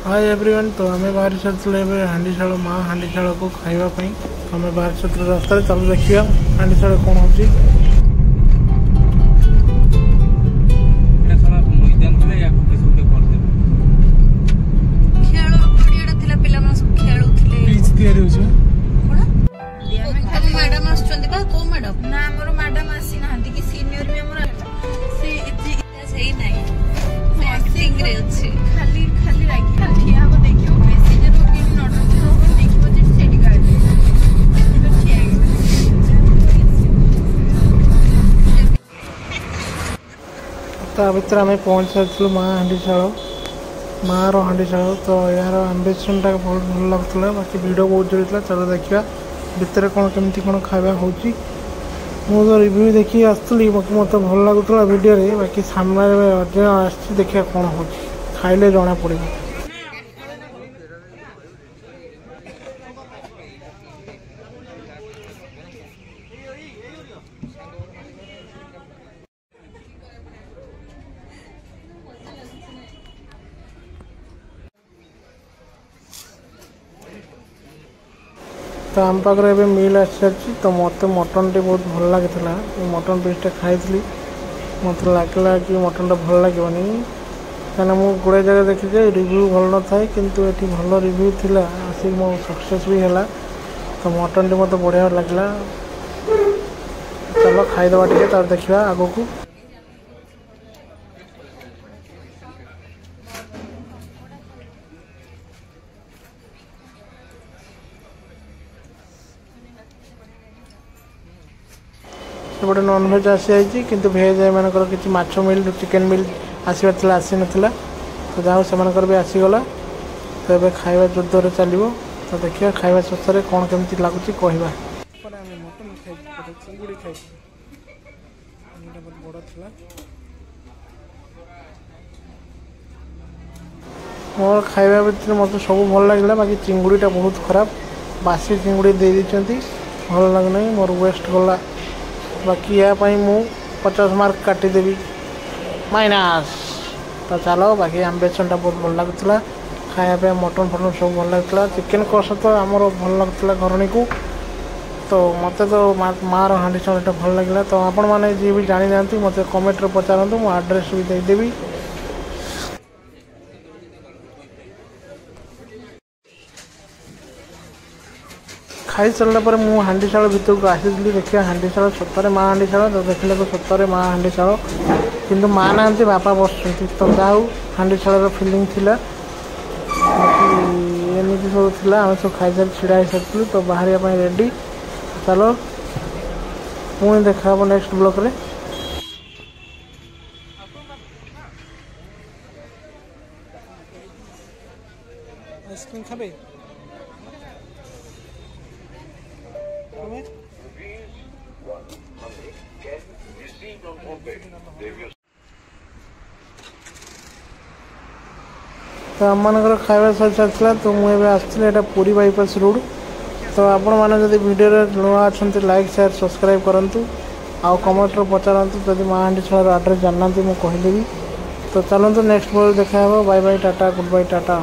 Hi everyone. तो आम बाहर सारे हांडीशाल माँ हांडीशाल को खावाई आम बाहर सारे रास्ता चल देखा हांडीशाल कौन हो भितर आम पहुँच सारी माँ हांडीशाल माँ हांडीशाल। तो यार एम्बिशन टा बहुत भल लगुला बाकी वीडियो बहुत जोड़ा चलो देखा भितर कौन केमती कौन खावा हो तो रिव्यू देखी आसली मत भल लगुला वीडियो बाकी सामने आसी देखा कौन हो खाइले जना पड़े। तो आम पाखे मिल आसी सारी तो मत मटन टे बहुत भल लगी मटन पीसटा खाई मत लगला कि मटन टा भल लगे कहीं मुझे गुड़े जगह देखी रिव्यू भल न था किंतु ये भल रिव्यू थिला आसिक मो सक्सेस भी है। तो मटन टे मत बढ़िया लगला चलो खाईदे टे तार देखा आग को। गोटे नॉनवेज आसी जाइए किंतु भेज एमकर किसी माछ मिल चिकेन मिल आसबार आसी नाला तो जहाँ से भी आसीगला। तो ये खाଇବା जोर चलो तो देखिए खाଇବା शेष में कौन केमती लगुच कहवा। चिंगुड़ी खाई बहुत बड़ था मोर खाଇବା भितर मत सब भल लगे बाकी चिंगुड़ीटा बहुत खराब बासी चिंगुड़ी दे देती भल लगना मोर वेस्ट गला बाकी यापाई मु 50 मार्क काटिदेवी माइनस। तो चलो बाकी एम्बिशनटा बहुत भल लगुला खायापे मटन फटन सब भल लगुला चिकेन कषा तो आमर भल लगुला घरणी को। तो मत तो माँ हांडीशाल भल लगे तो आपण मैंने जी भी जानी ना मत कमेंट पचारतु मो आड्रेस भी देदेवी। खाई सारा पर मुझे हांडीशाल भीतर को आसी देखिए हांडीशाल सतरे माँ हांडीशाल तो देखने को सतरे माँ हांडीशाल किंतु माँ ना बापा बस तो जाऊ हांडीशाल फिलिंग थिला एमती सब थिला आम सब खाई सारी छिड़ा हो सारी तो बाहर रेडी। चलो पुणी देखा नेक्स्ट ब्लॉक रे। आइसक्रीम खाबे तो आम मानकर खाଇବା सरी सारी तो मुझे आसती पुरी बाईपास रोड। तो आपण मैंने जब वीडियो नुआ अच्छा लाइक शेयर सब्सक्राइब करूँ आउ कमेंट पचारतु जब माँ हांडीशाल एड्रेस जानना मुझे कहीदेवी। तो चलते नेक्स्ट वीडियो देखा bye bye tata good bye Tata.